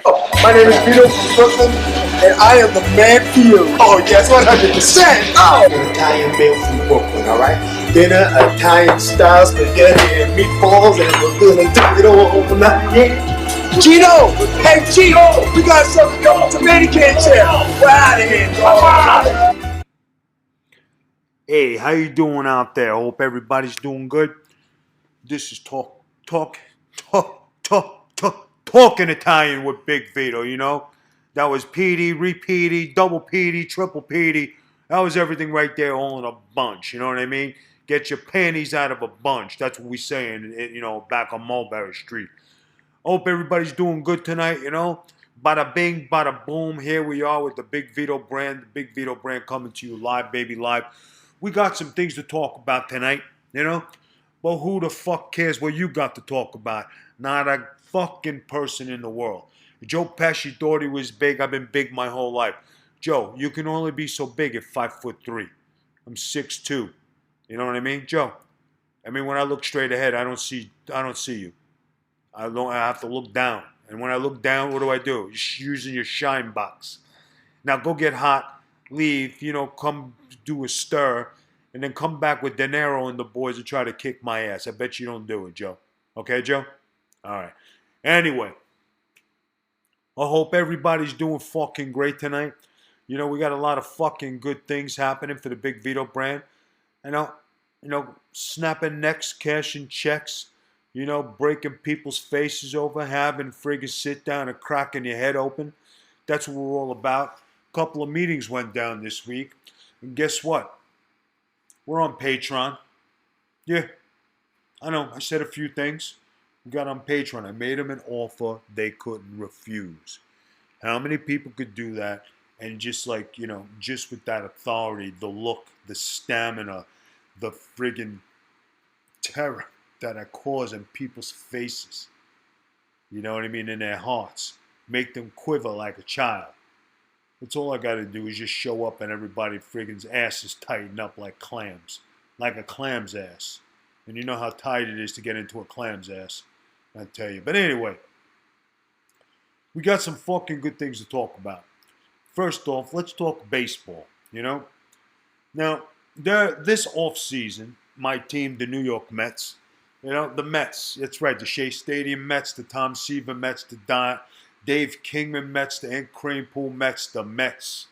My name is Vito from Brooklyn, and I am the man for you. Oh, yes, 100%. Oh! An Italian meal from Brooklyn, all right? Dinner, Italian style, spaghetti and meatballs, and we're gonna do it all night. Yeah. Gino! Hey, Gino! We got something going to Dominican here. We're out of here, dog. Hey, how you doing out there? Hope everybody's doing good. This is talking Italian with Big Vito, you know? That was PD, repeaty, double PD, triple PD. That was everything right there all in a bunch, you know what I mean? Get your panties out of a bunch. That's what we saying, back on Mulberry Street. Hope everybody's doing good tonight, you know? Bada bing, bada boom. Here we are with the Big Vito brand. The Big Vito brand coming to you live, baby, live. We got some things to talk about tonight, you know? But who the fuck cares what you got to talk about? Not a fucking person in the world. Joe Pesci thought he was big. I've been big my whole life. Joe, you can only be so big at 5'3". I'm 6'2". You know what I mean, Joe? I mean, when I look straight ahead, I don't see you. I have to look down. And when I look down, what do? You're using your shine box. Now go get hot, leave, come do a stir, and then come back with De Niro and the boys and try to kick my ass. I bet you don't do it, Joe. Okay, Joe? All right. Anyway, I hope everybody's doing fucking great tonight. You know, we got a lot of fucking good things happening for the Big Vito brand. Snapping necks, cashing checks, breaking people's faces over, having friggin' sit down and cracking your head open. That's what we're all about. A couple of meetings went down this week. And guess what? We're on Patreon. Yeah, I know. I said a few things. We got on Patreon. I made them an offer they couldn't refuse. How many people could do that? And just just with that authority, the look, the stamina, the friggin' terror that I cause in people's faces. You know what I mean? In their hearts. Make them quiver like a child. That's all I gotta do is just show up and everybody friggin's asses tighten up like clams. Like a clam's ass. And you know how tight it is to get into a clam's ass. I tell you. But anyway. We got some fucking good things to talk about. First off, let's talk baseball, Now, this offseason, my team, the New York Mets, the Mets, that's right, the Shea Stadium Mets, the Tom Seaver Mets, the Dave Kingman Mets, the Hank Kranepool Mets, the Mets,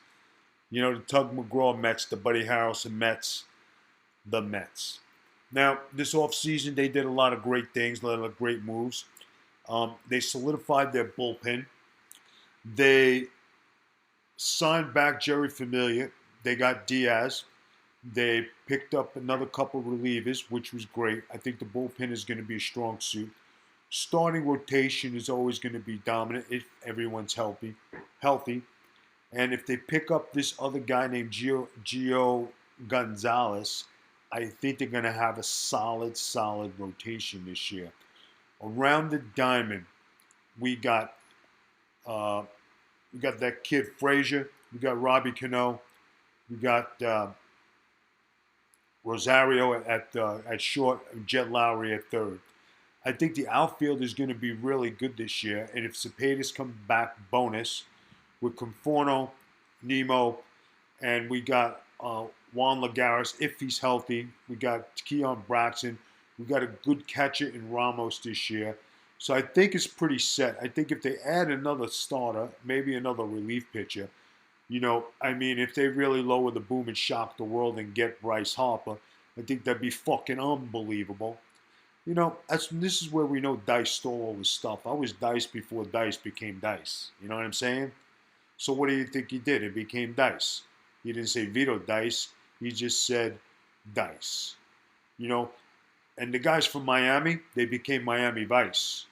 the Tug McGraw Mets, the Buddy Harrelson Mets, the Mets. Now, this offseason, they did a lot of great things, a lot of great moves. They solidified their bullpen. They signed back Jerry Familia. They got Diaz. They picked up another couple of relievers, which was great. I think the bullpen is going to be a strong suit. Starting rotation is always going to be dominant if everyone's healthy. And if they pick up this other guy named Gio Gonzalez, I think they're going to have a solid rotation this year. Around the diamond, we got that kid Frazier. We got Robbie Cano. We got Rosario at short, and Jet Lowry at third. I think the outfield is going to be really good this year. And if Cepedis comes back bonus with Conforto, Nemo, and we got Juan Lagares, if he's healthy. We got Keon Braxton. We got a good catcher in Ramos this year. So I think it's pretty set. I think if they add another starter, maybe another relief pitcher, if they really lower the boom and shock the world and get Bryce Harper, I think that'd be fucking unbelievable. This is where we know Dice stole all his stuff. I was Dice before Dice became Dice. You know what I'm saying? So what do you think he did? It became Dice. He didn't say Vito Dice. He just said Dice. And the guys from Miami, they became Miami Vice.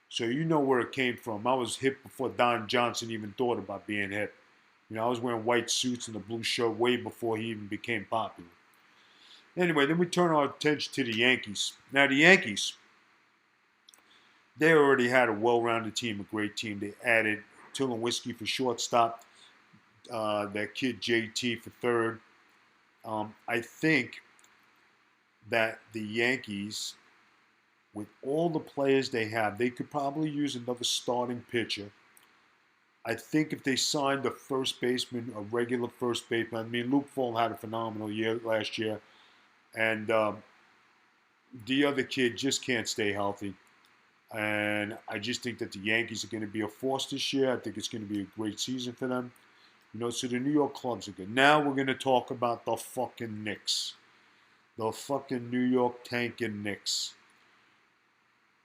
So you know where it came from. I was hip before Don Johnson even thought about being hip. I was wearing white suits and a blue shirt way before he even became popular. Anyway, then we turn our attention to the Yankees. Now, the Yankees, they already had a well-rounded team, a great team. They added Tulowitzki for shortstop, that kid JT for third. I think that the Yankees, with all the players they have, they could probably use another starting pitcher. I think if they signed a first baseman, a regular first baseman, I mean, Luke Falk had a phenomenal year last year, and the other kid just can't stay healthy. And I just think that the Yankees are going to be a force this year. I think it's going to be a great season for them. So the New York clubs are good. Now we're going to talk about the fucking Knicks. The fucking New York tanking Knicks.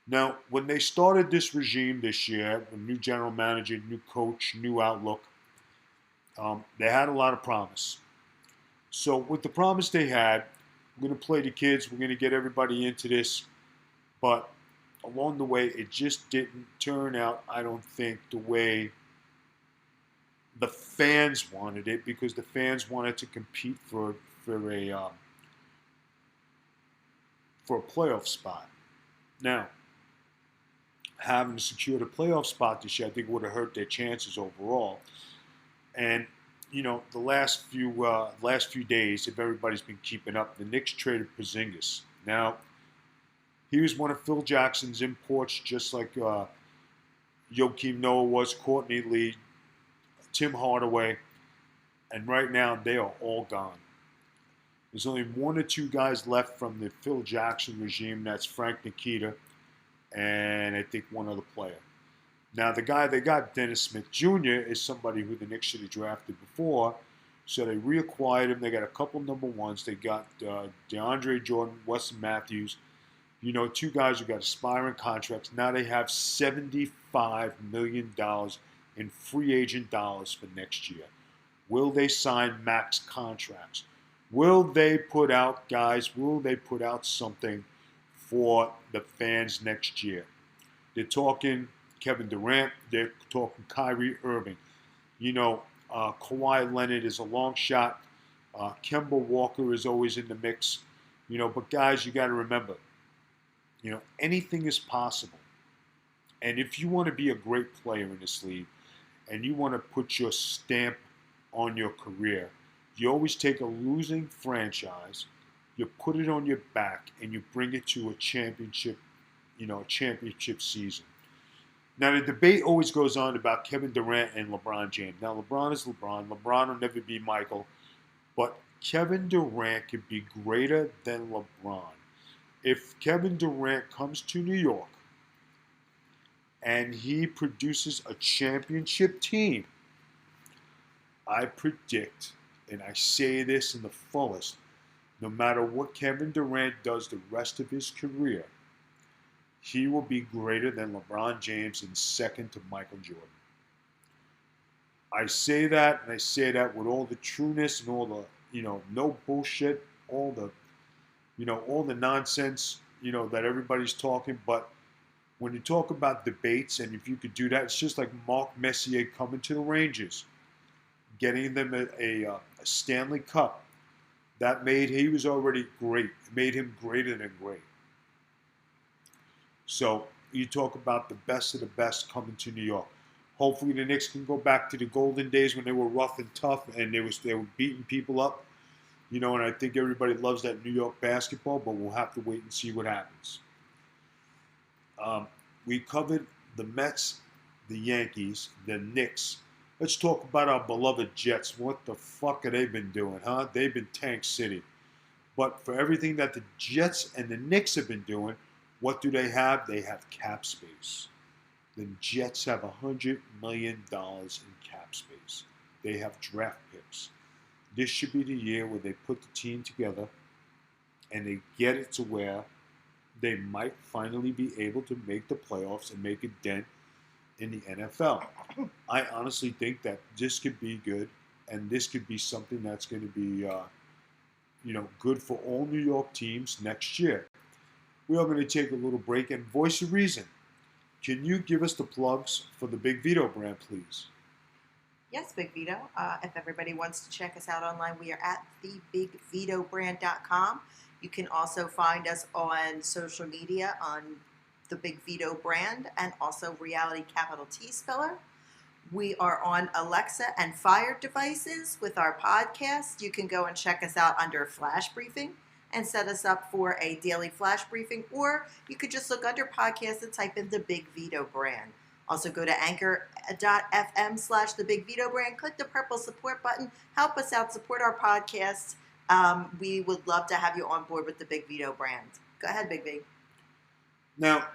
Now, when they started this regime this year, a new general manager, new coach, new outlook, they had a lot of promise. So with the promise they had, we're going to play the kids. We're going to get everybody into this. But along the way, it just didn't turn out, I don't think, the way the fans wanted it, because the fans wanted to compete for a playoff spot. Now, having secured a playoff spot this year, I think would have hurt their chances overall. And the last few days, if everybody's been keeping up, the Knicks traded Porzingis. Now, he was one of Phil Jackson's imports, just like Joakim Noah was, Courtney Lee, Tim Hardaway, and right now they are all gone. There's only one or two guys left from the Phil Jackson regime. That's Frank Nikita and I think one other player. Now, the guy they got, Dennis Smith Jr., is somebody who the Knicks should have drafted before, so they reacquired him. They got a couple number ones. They got DeAndre Jordan, Weston Matthews, two guys who got aspiring contracts. Now they have $75 million in free agent dollars for next year. Will they sign max contracts? Will they put out something for the fans next year? They're talking Kevin Durant. They're talking Kyrie Irving. Kawhi Leonard is a long shot. Kemba Walker is always in the mix. But guys, you got to remember, anything is possible. And if you want to be a great player in this league and you want to put your stamp on your career, you always take a losing franchise, you put it on your back, and you bring it to a championship season. Now, the debate always goes on about Kevin Durant and LeBron James. Now, LeBron is LeBron. LeBron will never be Michael. But Kevin Durant could be greater than LeBron. If Kevin Durant comes to New York and he produces a championship team, I predict, and I say this in the fullest, no matter what Kevin Durant does the rest of his career, he will be greater than LeBron James and second to Michael Jordan. I say that, and I say that with all the trueness and all the, no bullshit, all the nonsense, that everybody's talking. But when you talk about debates, and if you could do that, it's just like Mark Messier coming to the Rangers, getting them a Stanley Cup. He was already great. It made him greater than great. So you talk about the best of the best coming to New York. Hopefully the Knicks can go back to the golden days when they were rough and tough and they were beating people up. And I think everybody loves that New York basketball, but we'll have to wait and see what happens. We covered the Mets, the Yankees, the Knicks. Let's talk about our beloved Jets. What the fuck have they been doing, huh? They've been tank city. But for everything that the Jets and the Knicks have been doing, what do they have? They have cap space. The Jets have $100 million in cap space. They have draft picks. This should be the year where they put the team together and they get it to where they might finally be able to make the playoffs and make a dent in the NFL. I honestly think that this could be good, and this could be something that's going to be, good for all New York teams next year. We are going to take a little break, and Voice of Reason, can you give us the plugs for the Big Vito brand, please? Yes, Big Vito. If everybody wants to check us out online, we are at TheBigVitoBrand.com. You can also find us on social media on The Big Vito Brand and also Reality Capital T Spiller. We are on Alexa and Fire devices with our podcast. You can go and check us out under Flash Briefing and set us up for a daily flash briefing, or you could just look under podcast and type in The Big Vito Brand. Also go to Anchor anchor.fm/TheBigVitoBrand. Click the purple support button. Help us out. Support our podcast. We would love to have you on board with the Big Vito brand. Go ahead, Big V. Now,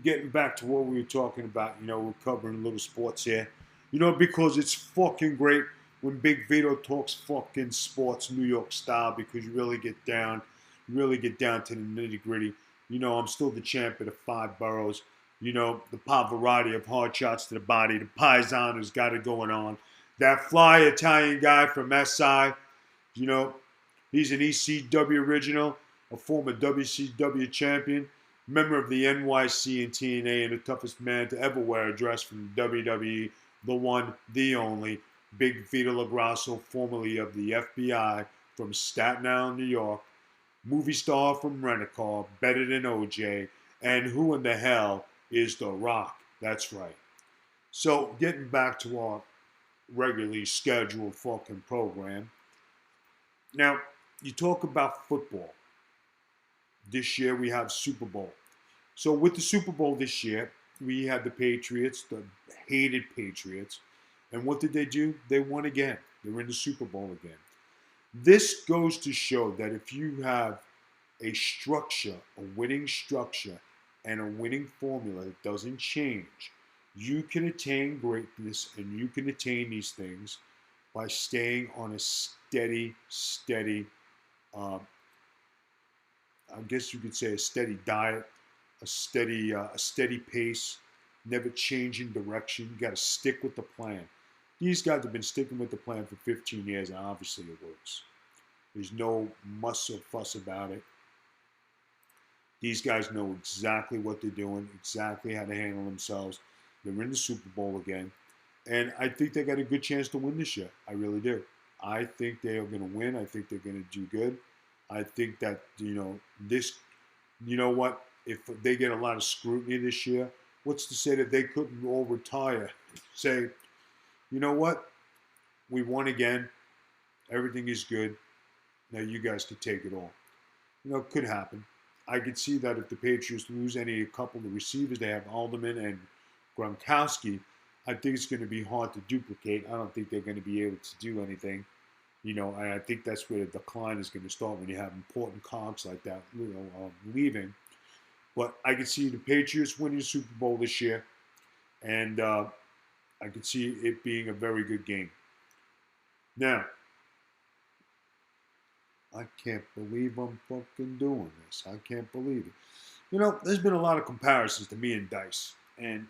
getting back to what we were talking about, we're covering a little sports here. Because it's fucking great when Big Vito talks fucking sports New York style, because you really get down to the nitty gritty. I'm still the champ of the 5 boroughs. The Pavarotti of hard shots to the body. The Paisan has got it going on. That fly Italian guy from SI, he's an ECW original, a former WCW champion, member of the NYC and TNA, and the toughest man to ever wear a dress from the WWE, the one, the only, Big Vito LaGrasso, formerly of the FBI from Staten Island, New York, movie star from Rent-A-Car, better than OJ, and who in the hell is The Rock? That's right. So, getting back to our regularly scheduled fucking program. Now, you talk about football. This year we have Super Bowl. So with the Super Bowl this year, we had the Patriots, the hated Patriots. And what did they do? They won again. They're in the Super Bowl again. This goes to show that if you have a structure, a winning structure, and a winning formula that doesn't change, you can attain greatness and you can attain these things by staying on a steady, I guess you could say a steady diet, a steady pace, never changing direction. You got to stick with the plan. These guys have been sticking with the plan for 15 years, and obviously it works. There's no muss or fuss about it. These guys know exactly what they're doing, exactly how to handle themselves. They're in the Super Bowl again, and I think they got a good chance to win this year. I really do. I think they are going to win. I think they're going to do good. I think that, what? If they get a lot of scrutiny this year, what's to say that they couldn't all retire? Say, you know what? We won again. Everything is good. Now you guys can take it all. It could happen. I could see that if the Patriots lose a couple of the receivers, they have Alderman and Gronkowski, I think it's going to be hard to duplicate. I don't think they're going to be able to do anything. And I think that's where the decline is going to start when you have important cogs like that, leaving. But I could see the Patriots winning the Super Bowl this year, and I could see it being a very good game. Now, I can't believe I'm fucking doing this. I can't believe it. There's been a lot of comparisons to me and Dice. And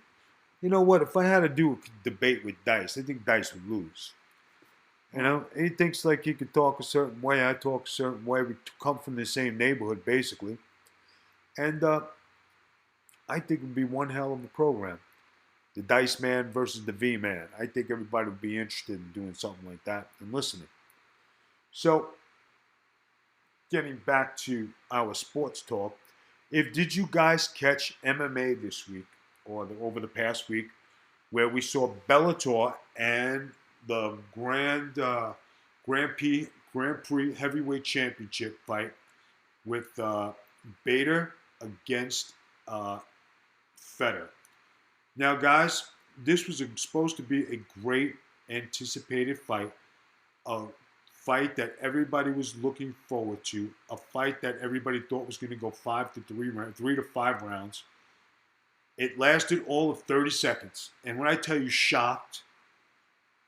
you know what? If I had to do a debate with Dice, I think Dice would lose. He thinks like he could talk a certain way. I talk a certain way. We come from the same neighborhood, basically. And I think it would be one hell of a program. The Dice Man versus the V Man. I think everybody would be interested in doing something like that and listening. So, getting back to our sports talk, did you guys catch MMA this week or over the past week, where we saw Bellator and the Grand Prix Heavyweight Championship fight with Bader against Fedor. Now, guys, this was supposed to be a great anticipated fight, a fight that everybody was looking forward to, a fight that everybody thought was going to go 3 to 5 rounds. It lasted all of 30 seconds. And when I tell you shocked,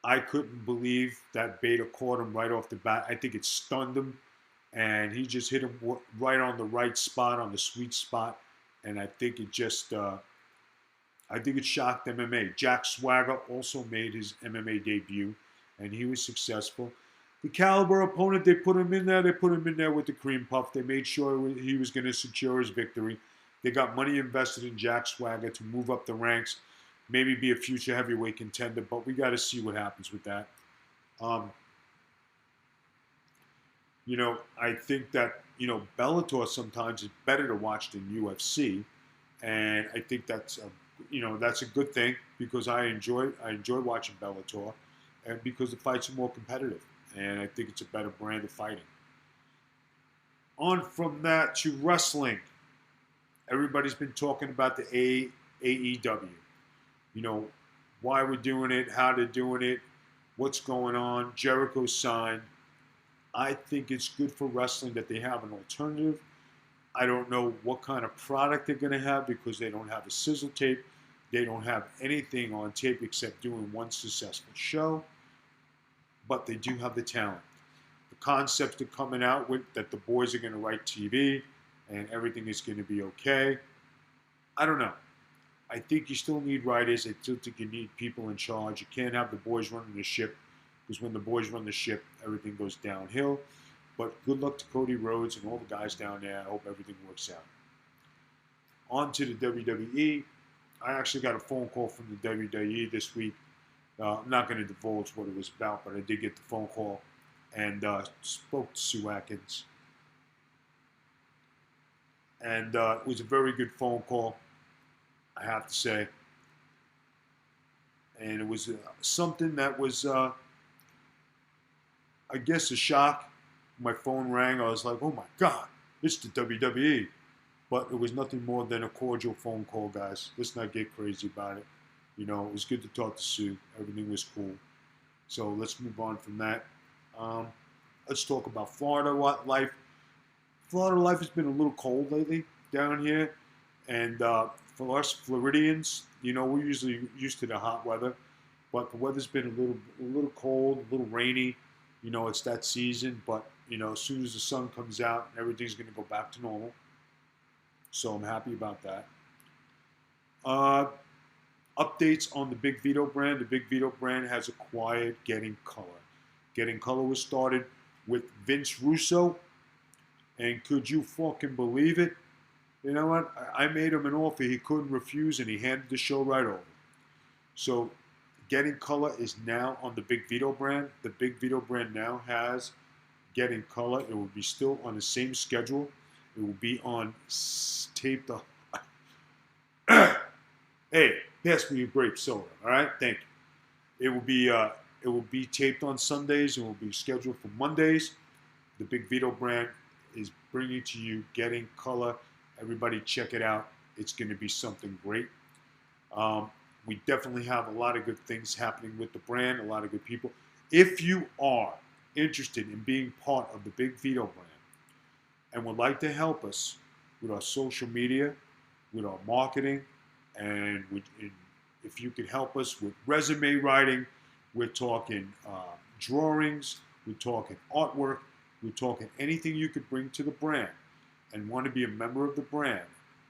I couldn't believe that Bader caught him right off the bat. I think it stunned him, and he just hit him right on the right spot, on the sweet spot. And I think it just, I think it shocked MMA. Jack Swagger also made his MMA debut, and he was successful. The caliber opponent, they put him in there with the cream puff. They made sure he was going to secure his victory. They got money invested in Jack Swagger to move up the ranks, maybe be a future heavyweight contender, but we got to see what happens with that. I think that, Bellator sometimes is better to watch than UFC, and I think that's a good thing, because I enjoy watching Bellator, and because the fights are more competitive, and I think it's a better brand of fighting. On from that to wrestling. Everybody's been talking about the AEW. why we're doing it, how they're doing it, what's going on. Jericho signed. I think it's good for wrestling that they have an alternative. I don't know what kind of product they're going to have because they don't have a sizzle tape. They don't have anything on tape except doing one successful show. But they do have the talent. The concepts they're coming out with, that the boys are going to write TV and everything is going to be okay. I don't know. I think you still need writers. I still think you need people in charge. You can't have the boys running the ship, because when the boys run the ship, everything goes downhill. But good luck to Cody Rhodes and all the guys down there. I hope everything works out. On to the WWE. I actually got a phone call from the WWE this week. I'm not going to divulge what it was about, but I did get the phone call and spoke to Sue Atkins. And it was a very good phone call, I have to say. And it was something that was, I guess, a shock. My phone rang. I was like, oh my God, it's the WWE. But it was nothing more than a cordial phone call, guys. Let's not get crazy about it. You know, it was good to talk to Sue. Everything was cool. So let's move on from that. Let's talk about Florida life. Florida life has been a little cold lately down here. And for us Floridians, you know, we're usually used to the hot weather. But the weather's been a little cold, a little rainy. You know, it's that season. But, you know, as soon as the sun comes out, everything's going to go back to normal. So I'm happy about that. Updates on the Big Vito brand. The Big Vito brand has acquired Getting Color. Getting Color was started with Vince Russo. And could you fucking believe it? You know what? I made him an offer he couldn't refuse, and he handed the show right over. So Getting Color is now on the Big Vito brand. The Big Vito brand now has Getting Color. It will be still on the same schedule. It will be on taped. Hey, pass me a grape soda. All right, thank you. It will be taped on Sundays and will be scheduled for Mondays. The Big Vito brand is bringing to you Getting Color. Everybody check it out. It's going to be something great. We definitely have a lot of good things happening with the brand, a lot of good people. If you are interested in being part of the Big Vito brand and would like to help us with our social media, with our marketing, and if you could help us with resume writing, we're talking drawings, we're talking artwork, we're talking anything you could bring to the brand and want to be a member of the brand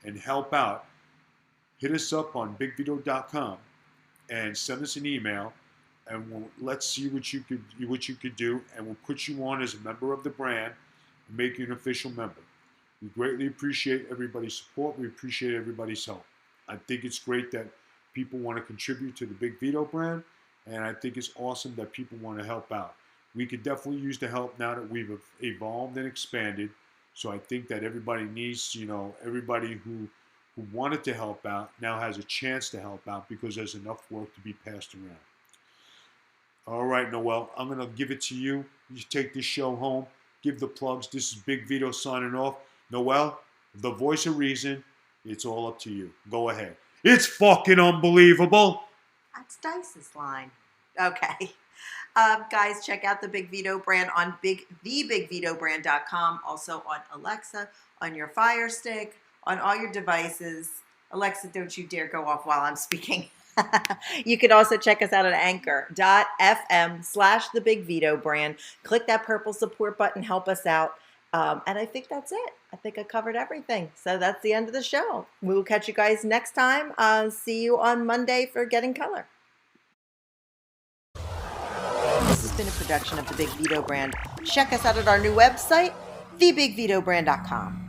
and help out, hit us up on BigVito.com and send us an email, and let's see what you could do, and we'll put you on as a member of the brand and make you an official member. We greatly appreciate everybody's support. We appreciate everybody's help. I think it's great that people want to contribute to the Big Vito brand, and I think it's awesome that people want to help out. We could definitely use the help now that we've evolved and expanded. So I think that everybody needs, you know, everybody who wanted to help out now has a chance to help out because there's enough work to be passed around. All right, Noel, I'm going to give it to you. You take this show home. Give the plugs. This is Big Vito signing off. Noel, the voice of reason, it's all up to you. Go ahead. It's fucking unbelievable. That's Dice's line. Okay. Guys, check out the Big Vito brand on TheBigVitoBrand.com. Also on Alexa, on your Fire Stick, on all your devices. Alexa, don't you dare go off while I'm speaking. You can also check us out at anchor.fm/TheBigVitoBrand. Click that purple support button, help us out. And I think that's it. I think I covered everything. So that's the end of the show. We will catch you guys next time. See you on Monday for Getting Color. This has been a production of the Big Vito brand. Check us out at our new website, TheBigVitoBrand.com.